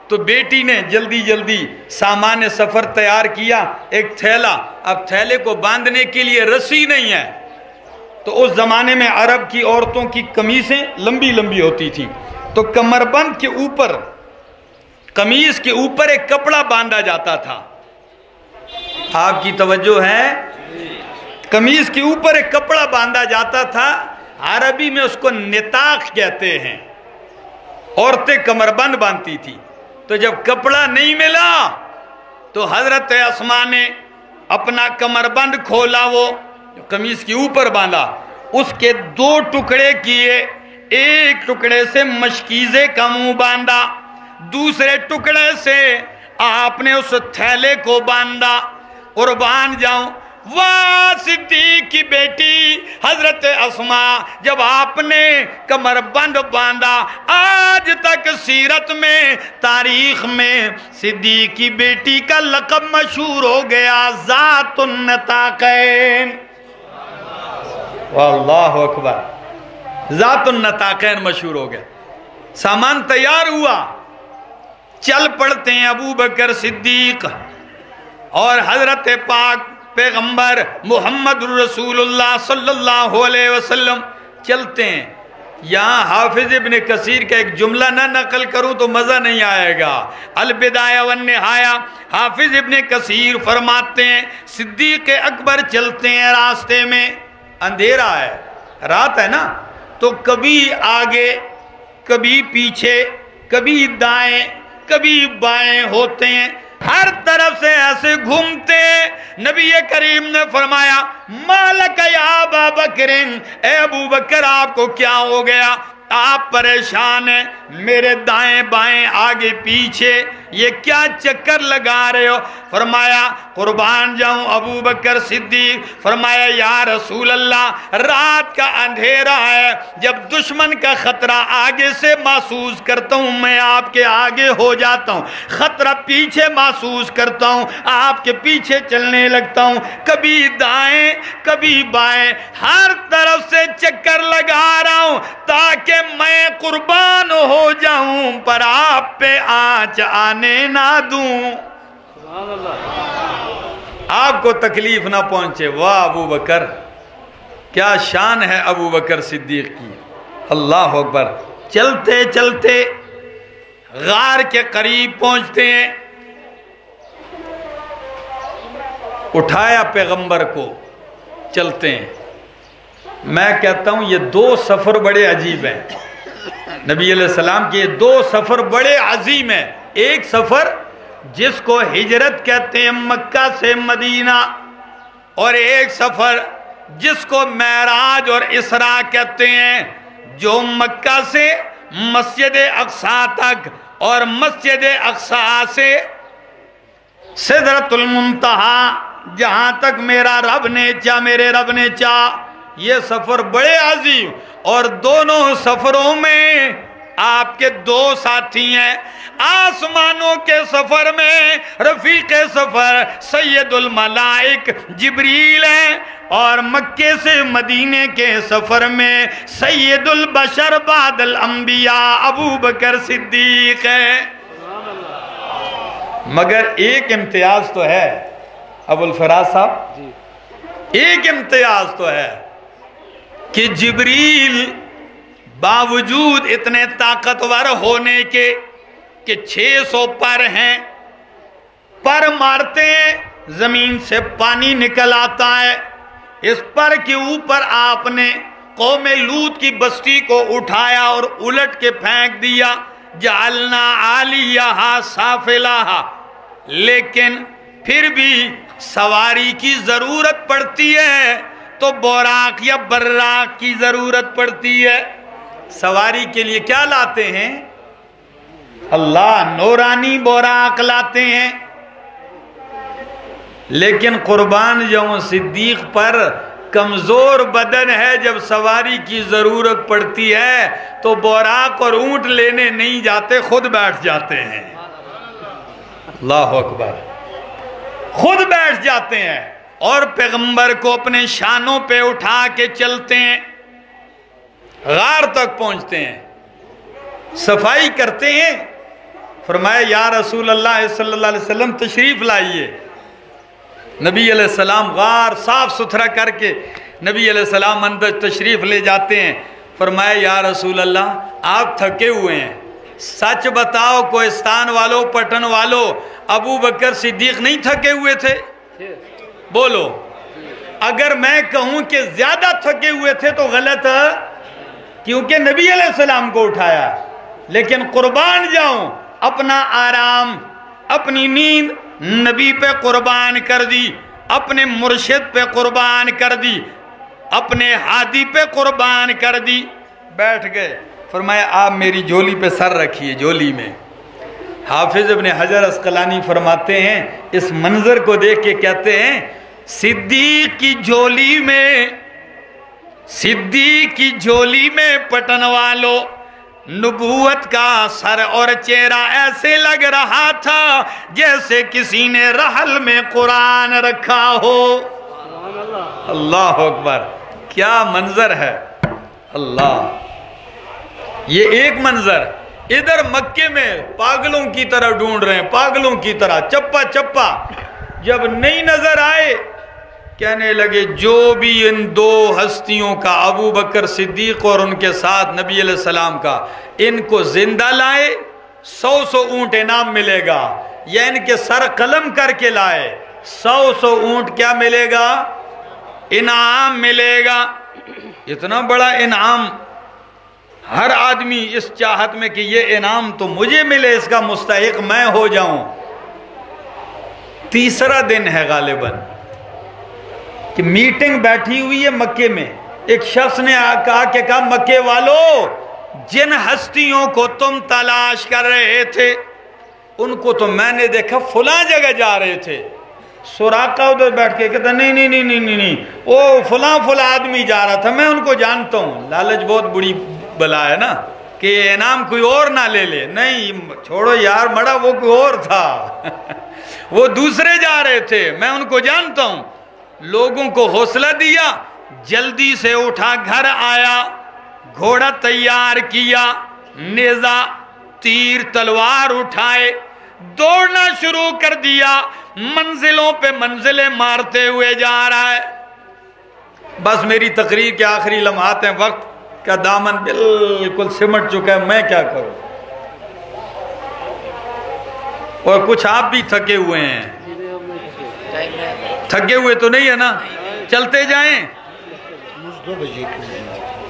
تو بیٹی نے جلدی جلدی سامان سفر تیار کیا، ایک تھیلا، اب تھیلے کو باندھنے کے لیے رسی نہیں ہے، تو اس زمانے میں عرب کی عورتوں کی قمیصیں لمبی لمبی ہوتی تھی، تو کمربند کے اوپر، قمیص کے اوپر ایک کپڑا باندھا جاتا تھا۔ آپ کی توجہ ہے؟ قمیص کے اوپر ایک کپڑا باندھا جاتا تھا، عربی میں اس کو نطاق کہتے ہیں، عورتیں کمربند باندھتی تھی۔ تو جب کپڑا نہیں ملا تو حضرت اسماء نے اپنا کمربند کھولا، وہ قمیص کے اوپر باندھا، اس کے 2 ٹکڑے کیے، ایک ٹکڑے سے مشکیزے کا منہ باندھا، دوسرے ٹکڑے سے آپ نے اس تھیلے کو باندھا۔ قربان جاؤں، واہ صدیق کی بیٹی حضرت اسماء، جب آپ نے کمر بند باندھا، آج تک سیرت میں، تاریخ میں صدیق کی بیٹی کا لقب مشہور ہو گیا، ذات النطاقین۔ واللہ اکبر، ذات النطاقین مشہور ہو گیا۔ سامان تیار ہوا، چل پڑتے ہیں ابو بکر صدیق اور حضرت پاک پیغمبر محمد رسول اللہ صلی اللہ علیہ وسلم چلتے ہیں۔ یہاں حافظ ابن کثیر کا ایک جملہ نہ نقل کروں تو مزہ نہیں آئے گا، البدایہ والنہایہ، حافظ ابن کثیر فرماتے ہیں صدیق اکبر چلتے ہیں، راستے میں اندھیرا ہے، رات ہے نا، تو کبھی آگے کبھی پیچھے، کبھی دائیں کبھی بائیں ہوتے ہیں، ہر طرف سے ایسے گھومتے ہیں۔ نبی کریم نے فرمایا مالک یا ابا بکر، اے ابو بکر آپ کو کیا ہو گیا، آپ پریشان ہیں، میرے دائیں بائیں آگے پیچھے یہ کیا چکر لگا رہے ہو؟ فرمایا قربان جاؤں ابو بکر صدیق، فرمایا یا رسول اللہ رات کا اندھیرا ہے، جب دشمن کا خطرہ آگے سے محسوس کرتا ہوں میں آپ کے آگے ہو جاتا ہوں، خطرہ پیچھے محسوس کرتا ہوں آپ کے پیچھے چلنے لگتا ہوں، کبھی دائیں کبھی بائیں، ہر طرف سے چکر لگا رہا ہوں تاکہ میں قربان ہو جاؤں پر آپ پہ آنچ آنے نہ دوں، آپ کو تکلیف نہ پہنچے۔ واہ ابو بکر، کیا شان ہے ابو بکر صدیق کی، اللہ اکبر۔ چلتے چلتے غار کے قریب پہنچتے ہیں، اٹھایا پیغمبر کو، چلتے ہیں۔ میں کہتا ہوں یہ 2 سفر بڑے عجیب ہیں، نبی علیہ السلام کے 2 سفر بڑے عظیم ہیں۔ ایک سفر جس کو ہجرت کہتے ہیں مکہ سے مدینہ، اور ایک سفر جس کو معراج اور اسراء کہتے ہیں، جو مکہ سے مسجد اقصی تک اور مسجد اقصی سے سدرۃ المنتہا، جہاں تک میرا رب نے چاہا، میرے رب نے چاہا، یہ سفر بڑے عظیم، اور دونوں سفروں میں آپ کے 2 ساتھی ہیں۔ آسمانوں کے سفر میں رفیق سفر سید الملائک جبریل ہیں، اور مکے سے مدینے کے سفر میں سید البشر بعد الانبیاء ابو بکر صدیق ہے۔ مگر ایک امتیاز تو ہے ابو الفراز صاحب، ایک امتیاز تو ہے کہ جبریل باوجود اتنے طاقتور ہونے کے کہ 600 پر ہیں، پر مارتے ہیں زمین سے پانی نکل آتا ہے، اس پر کے اوپر آپ نے قوم لوط کی بستی کو اٹھایا اور الٹ کے پھینک دیا، جعلنا عالیہا سافلہا، لیکن پھر بھی سواری کی ضرورت پڑتی ہے تو بوراق یا براق کی ضرورت پڑتی ہے۔ سواری کے لیے کیا لاتے ہیں؟ اللہ نورانی براق لاتے ہیں. لیکن قربان جاؤں صدیق پر کمزور بدن ہے، جب سواری کی ضرورت پڑتی ہے تو براق اور اونٹ لینے نہیں جاتے، خود بیٹھ جاتے ہیں. اللہ اکبر، خود بیٹھ جاتے ہیں اور پیغمبر کو اپنے شانوں پہ اٹھا کے چلتے ہیں، غار تک پہنچتے ہیں، صفائی کرتے ہیں. فرمایا یا رسول اللہ صلی اللہ علیہ وسلم تشریف لائیے. نبی علیہ السلام غار صاف ستھرا کر کے نبی علیہ السلام اندر تشریف لے جاتے ہیں. فرمایا یا رسول اللہ آپ تھکے ہوئے ہیں، سچ بتاؤ کوہستان والو، پٹن والو، ابو بکر صدیق نہیں تھکے ہوئے تھے؟ بولو. اگر میں کہوں کہ زیادہ تھکے ہوئے تھے تو غلط ہے، کیونکہ نبی علیہ السلام کو اٹھایا. لیکن قربان جاؤں اپنا آرام، اپنی نیند نبی پہ قربان کر دی، اپنے مرشد پہ قربان کر دی، اپنے ہادی پہ قربان کر دی. بیٹھ گئے. فرمایا آپ میری جھولی پہ سر رکھیے. جھولی میں حافظ ابن حجر عسقلانی فرماتے ہیں، اس منظر کو دیکھ کے کہتے ہیں صدیق کی جھولی میں پٹن والو نبوت کا سر اور چہرہ ایسے لگ رہا تھا جیسے کسی نے رحل میں قرآن رکھا ہو. اللہ اکبر، کیا منظر ہے. اللہ، یہ ایک منظر. ادھر مکے میں پاگلوں کی طرح ڈھونڈ رہے ہیں، پاگلوں کی طرح چپا چپا. جب نہیں نظر آئے کہنے لگے جو بھی ان دو ہستیوں کا، ابو بکر صدیق اور ان کے ساتھ نبی علیہ السلام کا، ان کو زندہ لائے 100 اونٹ انعام ملے گا، یا ان کے سر قلم کر کے لائے 100 اونٹ کیا ملے گا؟ انعام ملے گا. اتنا بڑا انعام. ہر آدمی اس چاہت میں کہ یہ انعام تو مجھے ملے، اس کا مستحق میں ہو جاؤں. تیسرا دن ہے غالباً کہ میٹنگ بیٹھی ہوئی ہے مکے میں. ایک شخص نے کہا مکے والو، جن ہستیوں کو تم تلاش کر رہے تھے ان کو تو میں نے دیکھا فلاں جگہ جا رہے تھے. سراقہ ادھر بیٹھ کے کہتا نہیں، وہ فلاں آدمی جا رہا تھا، میں ان کو جانتا ہوں. لالچ بہت بڑی بلا ہے نا، کہ انعام کوئی اور نہ لے لے. نہیں چھوڑو یار، مڑا وہ کوئی اور تھا وہ دوسرے جا رہے تھے، میں ان کو جانتا ہوں. لوگوں کو حوصلہ دیا، جلدی سے اٹھا گھر آیا، گھوڑا تیار کیا، نیزہ تیر تلوار اٹھائے، دوڑنا شروع کر دیا. منزلوں پہ منزلیں مارتے ہوئے جا رہا ہے. بس میری تقریر کے آخری لمحات ہیں، وقت کا دامن بالکل سمٹ چکا ہے، میں کیا کروں. اور کچھ آپ بھی تھکے ہوئے ہیں. تھکے ہوئے تو نہیں ہے نا؟ چلتے جائیں.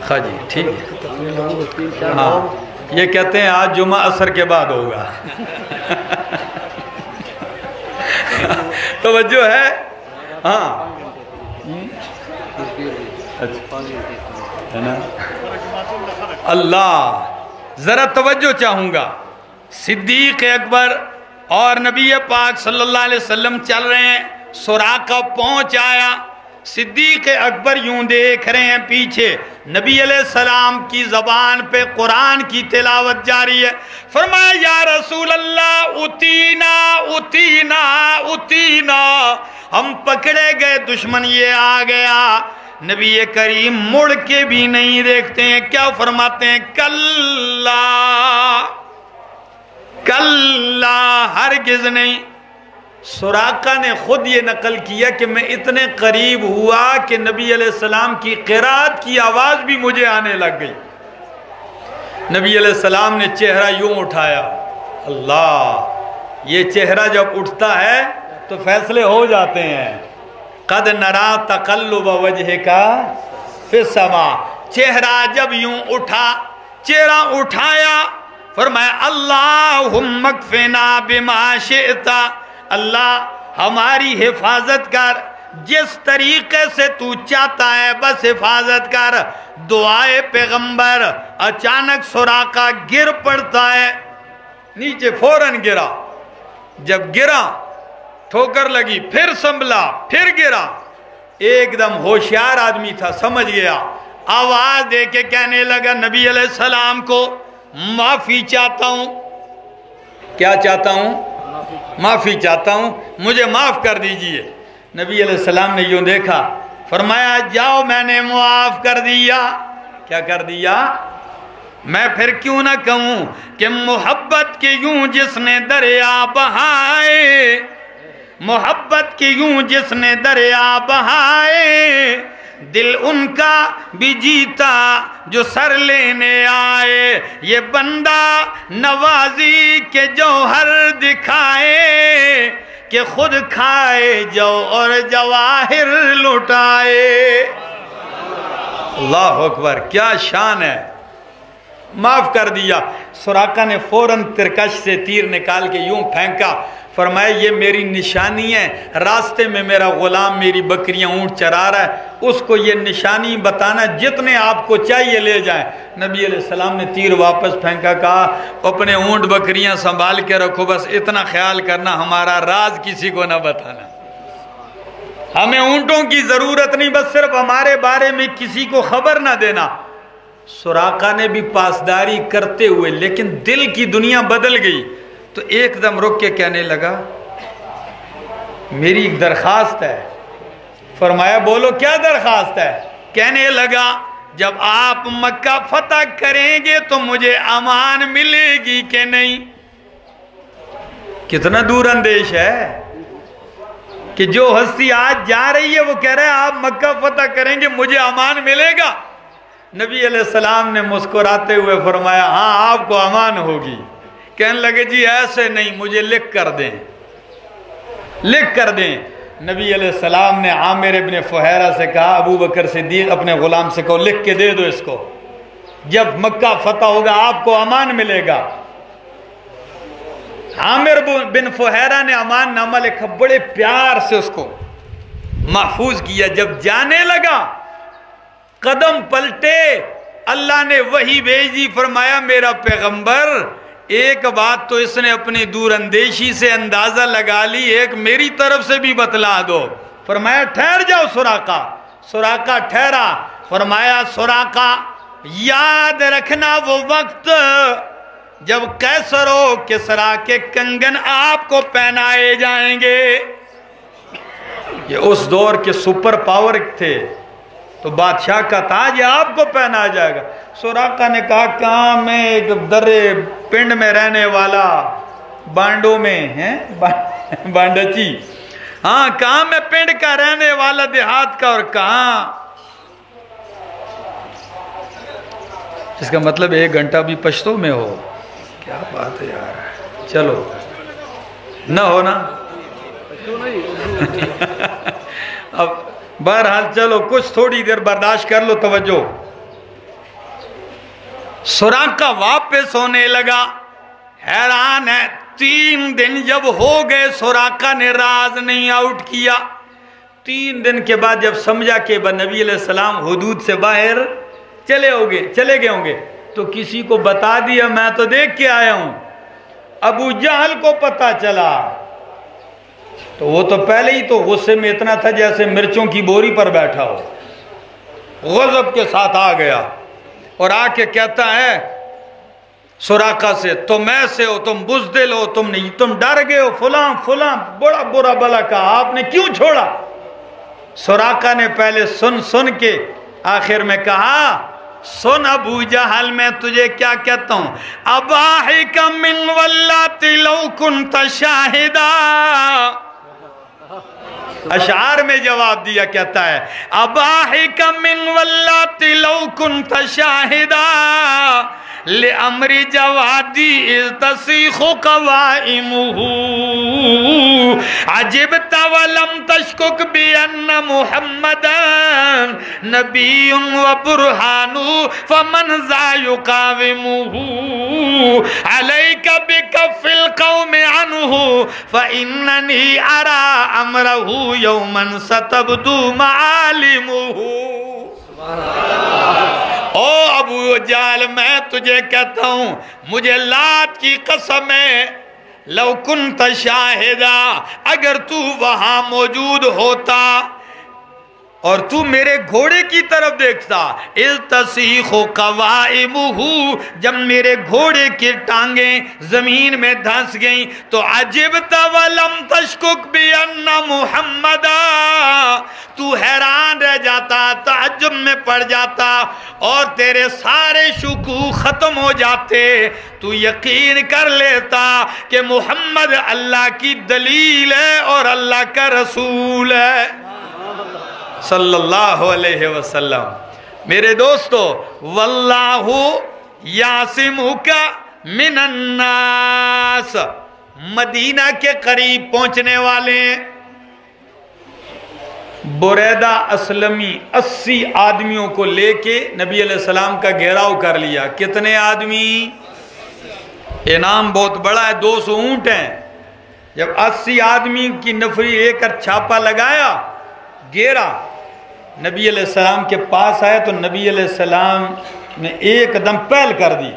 ہاں جی ٹھیک ہے. ہاں یہ کہتے ہیں آج جمعہ عصر کے بعد ہوگا. توجہ ہے؟ ہاں اللہ، ذرا توجہ چاہوں گا. صدیق اکبر اور نبی پاک صلی اللہ علیہ وسلم چل رہے ہیں. سراقہ پہنچ آیا. صدیق اکبر یوں دیکھ رہے ہیں پیچھے نبی علیہ السلام کی زبان پہ قرآن کی تلاوت جاری ہے. فرمایا یا رسول اللہ اتینا اتینا اتینا، ہم پکڑے گئے، دشمن یہ آ گیا. نبی کریم مڑ کے بھی نہیں دیکھتے ہیں. کیا فرماتے ہیں؟ کلا کلا، ہرگز نہیں. سراقہ نے خود یہ نقل کیا کہ میں اتنے قریب ہوا کہ نبی علیہ السلام کی قرات کی آواز بھی مجھے آنے لگ گئی. نبی علیہ السلام نے چہرہ یوں اٹھایا. اللہ، یہ چہرہ جب اٹھتا ہے تو فیصلے ہو جاتے ہیں. قد نرا تقلب وجہک فی السماء. چہرہ جب یوں اٹھا، چہرہ اٹھایا، فرمایا اللہم اکفنا بما شئتا، اللہ ہماری حفاظت کر جس طریقے سے تو چاہتا ہے بس حفاظت کر. دعائے پیغمبر. اچانک سراقہ گر پڑتا ہے نیچے، فوراً گرا. جب گرا ٹھوکر لگی، پھر سنبھلا، پھر گرا. ایک دم ہوشیار آدمی تھا، سمجھ گیا. آواز دے کے کہنے لگا نبی علیہ السلام کو معافی چاہتا ہوں. کیا چاہتا ہوں؟ معافی چاہتا ہوں، مجھے معاف کر دیجئے. نبی علیہ السلام نے یوں دیکھا، فرمایا جاؤ میں نے معاف کر دیا. کیا کر دیا؟ میں پھر کیوں نہ کہوں کہ محبت کے یوں جس نے دریا بہائے، محبت کی یوں جس نے دریا بہائے، دل ان کا بھی جیتا جو سر لینے آئے. یہ بندہ نوازی کے جوہر دکھائے کہ خود کھائے جو اور جواہر لٹائے. اللہ اکبر، کیا شان ہے. معاف کر دیا. سراقہ نے فوراً ترکش سے تیر نکال کے یوں پھینکا. فرمایا یہ میری نشانی ہے، راستے میں میرا غلام میری بکریاں اونٹ چرا رہا ہے، اس کو یہ نشانی بتانا، جتنے آپ کو چاہیے لے جائیں. نبی علیہ السلام نے تیر واپس پھینکا، کہا اپنے اونٹ بکریاں سنبھال کے رکھو، بس اتنا خیال کرنا ہمارا راز کسی کو نہ بتانا. ہمیں اونٹوں کی ضرورت نہیں، بس صرف ہمارے بارے میں کسی کو خبر نہ دینا. سراقہ نے بھی پاسداری کرتے ہوئے، لیکن دل کی دنیا بدل گئی. تو ایک دم رک کے کہنے لگا میری ایک درخواست ہے. فرمایا بولو کیا درخواست ہے؟ کہنے لگا جب آپ مکہ فتح کریں گے تو مجھے امان ملے گی کہ نہیں؟ کتنا دور اندیش ہے کہ جو ہستی آج جا رہی ہے وہ کہہ رہا ہے آپ مکہ فتح کریں گے مجھے امان ملے گا. نبی علیہ السلام نے مسکراتے ہوئے فرمایا ہاں آپ کو امان ہوگی. کہنے لگے جی ایسے نہیں، مجھے لکھ کر دیں، لکھ کر دیں. نبی علیہ السلام نے عامر ابن فہیرہ سے کہا ابو بکر صدیق اپنے غلام سے کہو لکھ کے دے دو اس کو، جب مکہ فتح ہوگا آپ کو امان ملے گا. عامر بن فہیرہ نے امان نامہ لکھا، بڑے پیار سے اس کو محفوظ کیا. جب جانے لگا قدم پلٹے، اللہ نے وحی بھیجی. فرمایا میرا پیغمبر ایک بات تو اس نے اپنی دور اندیشی سے اندازہ لگا لی، ایک میری طرف سے بھی بتلا دو. فرمایا ٹھہر جاؤ سراقہ. سراقہ ٹھہرا. فرمایا سراقہ یاد رکھنا وہ وقت جب قیصر و کسریٰ کے کنگن آپ کو پہنائے جائیں گے. یہ اس دور کے سپر پاور تھے، تو بادشاہ کا تاج آپ کو پہنا جائے گا. سراقہ نے کہا کہاں میں ایک درے پنڈ میں رہنے والا، بانڈوں میں ہیں بانڈچی، ہاں کہاں میں پنڈ کا رہنے والا دیہات کا، اور کہاں. اس کا مطلب 1 گھنٹہ بھی پشتو میں ہو. کیا بات ہے یار. چلو نہ ہونا اب بہرحال چلو کچھ تھوڑی دیر برداشت کر لو. توجہ. سراقہ واپس ہونے لگا. حیران ہے 3 دن جب ہو گئے سراقہ نے راز نہیں آؤٹ کیا. 3 دن کے بعد جب سمجھا کہ نبی علیہ السلام حدود سے باہر چلے گئے ہوں گے تو کسی کو بتا دیا میں تو دیکھ کے آیا ہوں. ابو جہل کو پتا چلا تو وہ تو پہلے ہی تو غصے میں اتنا تھا جیسے مرچوں کی بوری پر بیٹھا ہو. غضب کے ساتھ آ گیا اور آ کے کہتا ہے سراقہ سے تم ایسے ہو، تم بزدل ہو، تم ڈر گئے ہو، فلاں بڑا برا بلا کہا، آپ نے کیوں چھوڑا؟ سراقہ نے پہلے سن کے آخر میں کہا سن ابو جہل میں تجھے کیا کہتا ہوں، اباحک من واللات لو کنت شاہدا. اشعار میں جواب دیا، کہتا ہے اباحک من واللات لو کنت شاہدا لأمر جوادی اذ تسیخ قوائمہ عجبت ولم تشکک بأن محمدا نبی و برہان فمن ذا یقاومہ علیک بکف القوم عنہ فإننی ارى امرہ یوما ستبدو معالمہ۔ او ابو جہل میں تجھے کہتا ہوں مجھے لات کی قسم ہے لو کنت شاہدہ اگر تو وہاں موجود ہوتا اور تو میرے گھوڑے کی طرف دیکھتا اذ تسیخ قوائمہ جب میرے گھوڑے کی ٹانگیں زمین میں دھنس گئیں تو عجبت ولم تشکک بأن محمدا تو حیران رہ جاتا تعجب میں پڑ جاتا اور تیرے سارے شکوک ختم ہو جاتے تو یقین کر لیتا کہ محمد اللہ کی دلیل ہے اور اللہ کا رسول ہے صلی اللہ علیہ وسلم۔ میرے دوستو واللہ یعصمک من الناس مدینہ کے قریب پہنچنے والے ہیں۔ بریدہ اسلمی 80 آدمیوں کو لے کے نبی علیہ السلام کا گھیراؤ کر لیا۔ کتنے آدمی؟ انعام بہت بڑا ہے، 200 اونٹ ہیں۔ جب 80 آدمی کی نفری لے کر چھاپا لگایا گھیرا نبی علیہ السلام کے پاس آئے تو نبی علیہ السلام نے ایک دم پہل کر دی۔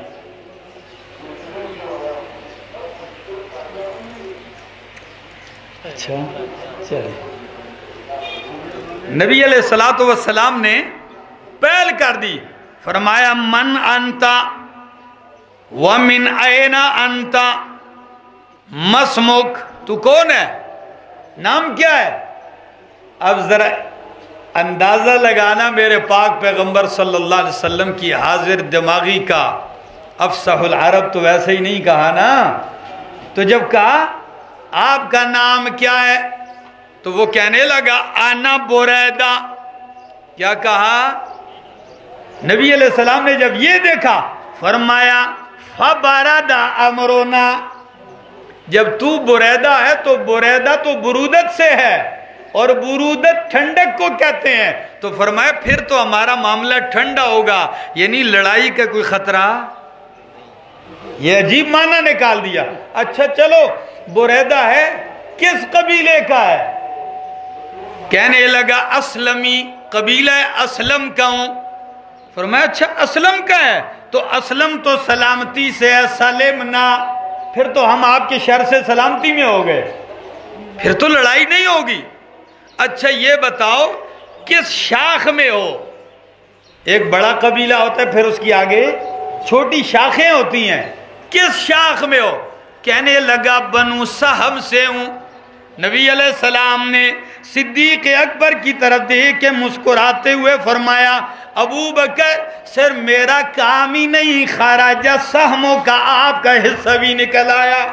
اچھا چلے نبی علیہ السلام نے پہل کر دی، فرمایا من انتا ومن این انتا مسمک تو کون ہے، نام کیا ہے؟ اب ذرا اندازہ لگانا میرے پاک پیغمبر صلی اللہ علیہ وسلم کی حاضر دماغی کا۔ افصح العرب تو ویسے ہی نہیں کہا نا، تو جب کہا آپ کا نام کیا ہے تو وہ کہنے لگا انا بریدہ۔ کیا کہا؟ نبی علیہ السلام نے جب یہ دیکھا فرمایا فبرد امرنا، جب تو بریدہ ہے تو بریدہ تو برودت سے ہے اور برودت ٹھنڈک کو کہتے ہیں، تو فرمایا پھر تو ہمارا معاملہ ٹھنڈا ہوگا، یعنی لڑائی کا کوئی خطرہ۔ یہ عجیب معنی نکال دیا۔ اچھا چلو بریدہ ہے کس قبیلے کا ہے؟ کہنے لگا اسلمی، قبیلہ اسلم کا ہوں۔ فرمایا اچھا اسلم کا ہے تو اسلم تو سلامتی سے ہے، سلمنا، پھر تو ہم آپ کے شر سے سلامتی میں ہو گئے، پھر تو لڑائی نہیں ہوگی۔ اچھا یہ بتاؤ کس شاخ میں ہو؟ ایک بڑا قبیلہ ہوتا ہے پھر اس کی آگے چھوٹی شاخیں ہوتی ہیں، کس شاخ میں ہو؟ کہنے لگا بنو سہم سے ہوں۔ نبی علیہ السلام نے صدیق اکبر کی طرف دیکھ کے مسکراتے ہوئے فرمایا ابو بکر سر میرا کام ہی نہیں، خراجہ سہموں کا آپ کا حصہ بھی نکل آیا،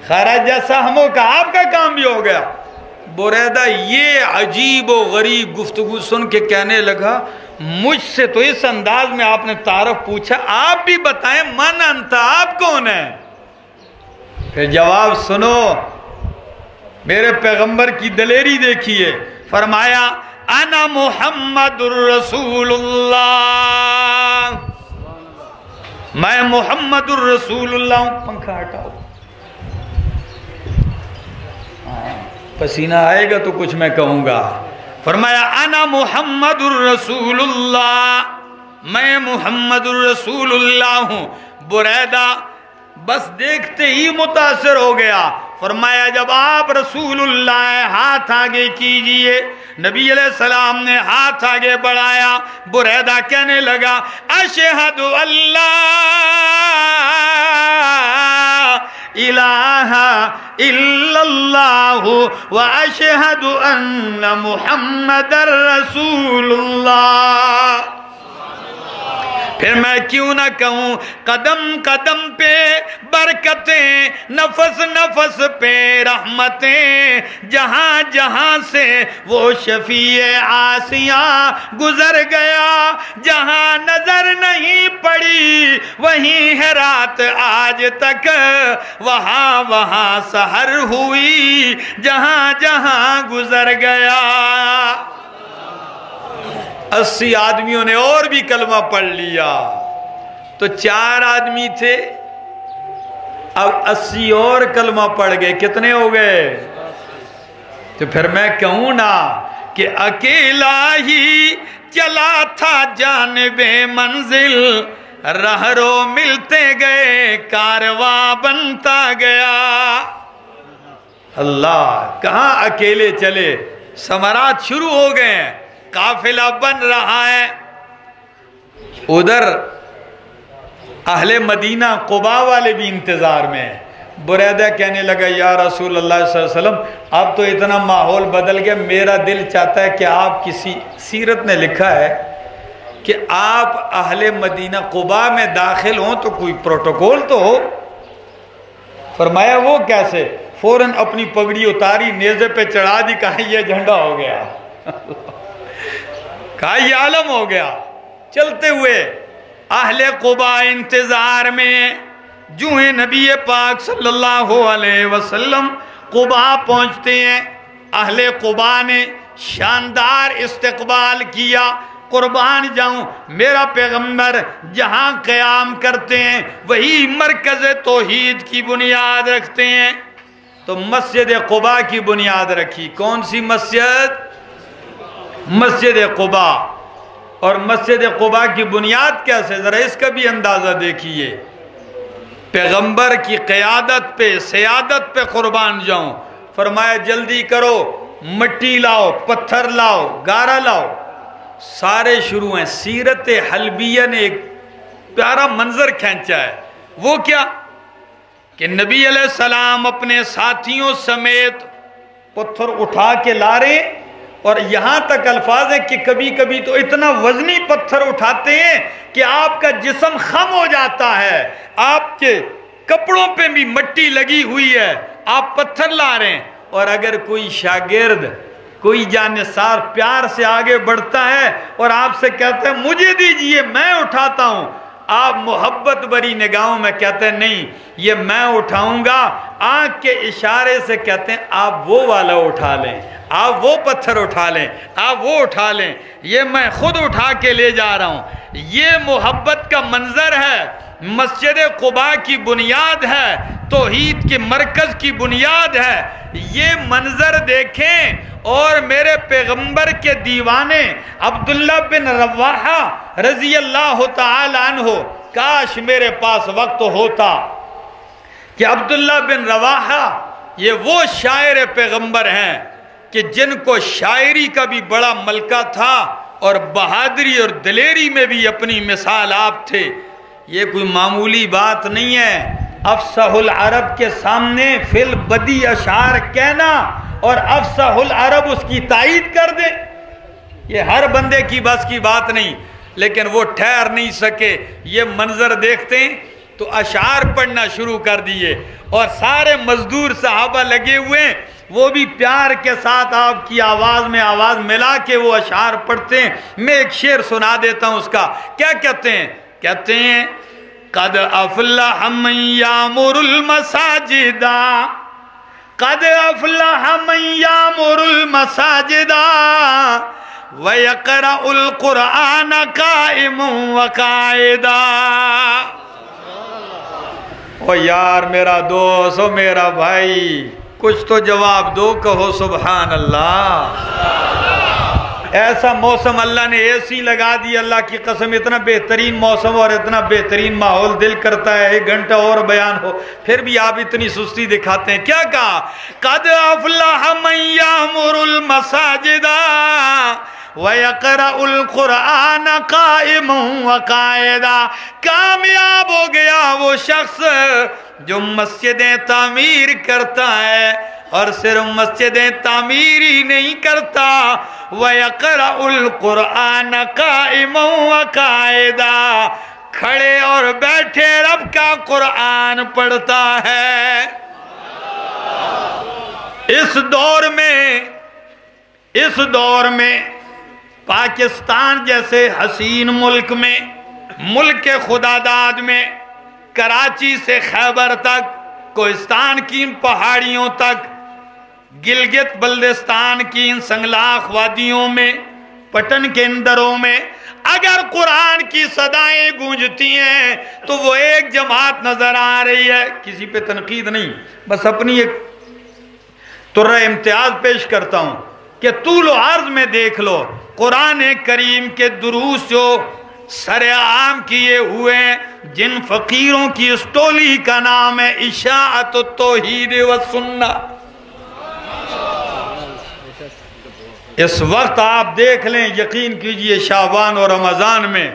خراجہ سہموں کا آپ کا کام بھی ہو گیا۔ بریدہ یہ عجیب و غریب گفتگو سن کے کہنے لگا مجھ سے تو اس انداز میں آپ نے تعارف پوچھا، آپ بھی بتائیں من انتا، آپ کون ہیں؟ پھر جواب سنو، میرے پیغمبر کی دلیری دیکھیے، فرمایا انا محمد الرسول اللہ، میں محمد الرسول اللہ ہوں۔ پنکھا ہٹاؤ، پسینہ آئے گا تو کچھ میں کہوں گا۔ فرمایا انا محمد الرسول اللہ، میں محمد الرسول اللہ ہوں۔ بریدہ بس دیکھتے ہی متاثر ہو گیا، فرمایا جب آپ رسول اللہ ہیں ہاتھ آگے کیجئے۔ نبی علیہ السلام نے ہاتھ آگے بڑھایا، بریدہ کہنے لگا اشہد اللہ الہ الا اللہ واشہد ان محمد رسول اللہ۔ پھر میں کیوں نہ کہوں قدم قدم پہ برکتیں، نفس نفس پہ رحمتیں، جہاں جہاں سے وہ شفیع آسیاں گزر گیا، جہاں نظر نہیں پڑی وہیں ہے رات آج تک، وہاں وہاں سحر ہوئی جہاں جہاں گزر گیا۔ 80 آدمیوں نے اور بھی کلمہ پڑھ لیا، تو 4 آدمی تھے، اب 80 اور کلمہ پڑھ گئے، کتنے ہو گئے؟ تو پھر میں کہوں نا کہ اکیلا ہی چلا تھا جانب منزل، رہرو ملتے گئے کارواں بنتا گیا۔ اللہ، کہاں اکیلے چلے، ثمرات شروع ہو گئے ہیں، قافلہ بن رہا ہے۔ ادھر اہل مدینہ قباء والے بھی انتظار میں ہیں۔ بریدہ کہنے لگا یا رسول اللہ صلی اللہ علیہ وسلم اب تو اتنا ماحول بدل گیا، میرا دل چاہتا ہے کہ آپ کسی سیرت نے لکھا ہے کہ آپ اہل مدینہ قباء میں داخل ہوں تو کوئی پروٹوکول تو ہو۔ فرمایا وہ کیسے؟ فوراً اپنی پگڑی اتاری، نیزے پہ چڑھا دی، کہا یہ جھنڈا ہو گیا، کہا یہ عالم ہو گیا۔ چلتے ہوئے اہل قباء انتظار میں، جو ہیں نبی پاک صلی اللہ علیہ وسلم قباء پہنچتے ہیں، اہل قباء نے شاندار استقبال کیا۔ قربان جاؤں، میرا پیغمبر جہاں قیام کرتے ہیں وہی مرکز توحید کی بنیاد رکھتے ہیں، تو مسجد قباء کی بنیاد رکھی۔ کون سی مسجد؟ مسجد قباء۔ اور مسجد قباء کی بنیاد کیسے، ذرا اس کا بھی اندازہ دیکھیے۔ پیغمبر کی قیادت پہ، سیادت پہ قربان جاؤں، فرمایا جلدی کرو، مٹی لاؤ، پتھر لاؤ، گارا لاؤ، سارے شروع ہیں۔ سیرت حلبیہ نے ایک پیارا منظر کھینچا ہے، وہ کیا کہ نبی علیہ السلام اپنے ساتھیوں سمیت پتھر اٹھا کے لا رہے، اور یہاں تک الفاظ ہیں کہ کبھی کبھی تو اتنا وزنی پتھر اٹھاتے ہیں کہ آپ کا جسم خم ہو جاتا ہے، آپ کے کپڑوں پہ بھی مٹی لگی ہوئی ہے، آپ پتھر لا رہے ہیں۔ اور اگر کوئی شاگرد، کوئی جانثار پیار سے آگے بڑھتا ہے اور آپ سے کہتا ہے مجھے دیجئے میں اٹھاتا ہوں، آپ محبت بری نگاہوں میں کہتے ہیں نہیں یہ میں اٹھاؤں گا، آنکھ کے اشارے سے کہتے ہیں آپ وہ والا اٹھا لیں، آپ وہ پتھر اٹھا لیں، آپ وہ اٹھا لیں، یہ میں خود اٹھا کے لے جا رہا ہوں۔ یہ محبت کا منظر ہے، مسجد قباء کی بنیاد ہے، توحید کے مرکز کی بنیاد ہے۔ یہ منظر دیکھیں، اور میرے پیغمبر کے دیوانے عبداللہ بن رواحہ رضی اللہ تعالی عنہ، کاش میرے پاس وقت ہوتا کہ عبداللہ بن رواحہ یہ وہ شاعر پیغمبر ہیں کہ جن کو شاعری کا بھی بڑا ملکہ تھا، اور بہادری اور دلیری میں بھی اپنی مثال آپ تھے۔ یہ کوئی معمولی بات نہیں ہے، افصح العرب کے سامنے فی البدی اشعار کہنا اور افصح العرب اس کی تائید کر دے، یہ ہر بندے کی بس کی بات نہیں، لیکن وہ ٹھہر نہیں سکے۔ یہ منظر دیکھتے ہیں تو اشعار پڑھنا شروع کر دیے، اور سارے مزدور صحابہ لگے ہوئے ہیں، وہ بھی پیار کے ساتھ آپ کی آواز میں آواز ملا کے وہ اشعار پڑھتے ہیں۔ میں ایک شعر سنا دیتا ہوں اس کا، کیا کہتے ہیں؟ کہتے ہیں قد افلح من یامر المساجد، قد افلح من یامر المساجد ویقرأ القرآن قائم وقائدا۔ او یار میرا دوست، او میرا بھائی، کچھ تو جواب دو، کہو سبحان اللہ۔ ایسا موسم اللہ نے ایسی لگا دی، اللہ کی قسم اتنا بہترین موسم اور اتنا بہترین ماحول، دل کرتا ہے 1 گھنٹہ اور بیان ہو، پھر بھی آپ اتنی سستی دکھاتے ہیں۔ کیا کہا؟ قد افلح من یامر المساجد وَيَقْرَأُ الْقُرْآنَ قَائِمًا وَقَائِدًا۔ کامیاب ہو گیا وہ شخص جو مسجدیں تعمیر کرتا ہے، اور صرف مسجدیں تعمیر ہی نہیں کرتا، وَيَقْرَأُ الْقُرْآنَ قَائِمًا وَقَائِدًا، کھڑے اور بیٹھے رب کا قرآن پڑھتا ہے۔ اس دور میں پاکستان جیسے حسین ملک میں، ملک کے خدا داد میں، کراچی سے خیبر تک، کوہستان کی ان پہاڑیوں تک، گلگت بلتستان کی ان سنگلاخ وادیوں میں، پٹن کے اندروں میں اگر قرآن کی صدائیں گونجتی ہیں تو وہ ایک جماعت نظر آ رہی ہے۔ کسی پہ تنقید نہیں، بس اپنی ایک ترہ امتیاز پیش کرتا ہوں کہ طول و عرض میں دیکھ لو، قرآن کریم کے دروس جو سر عام کیے ہوئے ہیں، جن فقیروں کی اس ٹولی کا نام ہے اشاعت التوحید والسنہ، اس وقت آپ دیکھ لیں، یقین کیجئے شعبان اور رمضان میں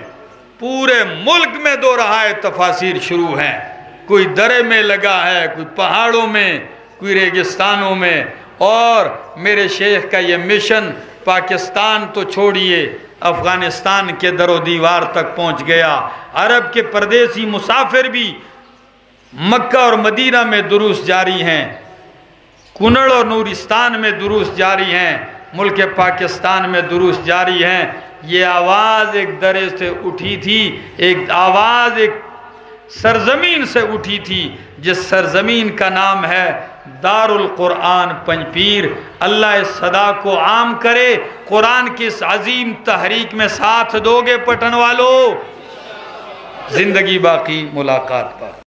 پورے ملک میں دو رہائے تفاسیر شروع ہیں۔ کوئی درے میں لگا ہے، کوئی پہاڑوں میں، کوئی ریگستانوں میں، اور میرے شیخ کا یہ مشن پاکستان تو چھوڑیے، افغانستان کے در و دیوار تک پہنچ گیا۔ عرب کے پردیسی مسافر بھی مکہ اور مدینہ میں دروس جاری ہیں، کنڑ اور نورستان میں دروس جاری ہیں، ملک پاکستان میں دروس جاری ہیں۔ یہ آواز ایک درے سے اٹھی تھی، ایک آواز ایک سرزمین سے اٹھی تھی، جس سرزمین کا نام ہے دار القرآن پنجپیر۔ اللہ اس صدا کو عام کرے، قرآن کی اس عظیم تحریک میں ساتھ دو گے پٹن والو؟ زندگی باقی ملاقات پر۔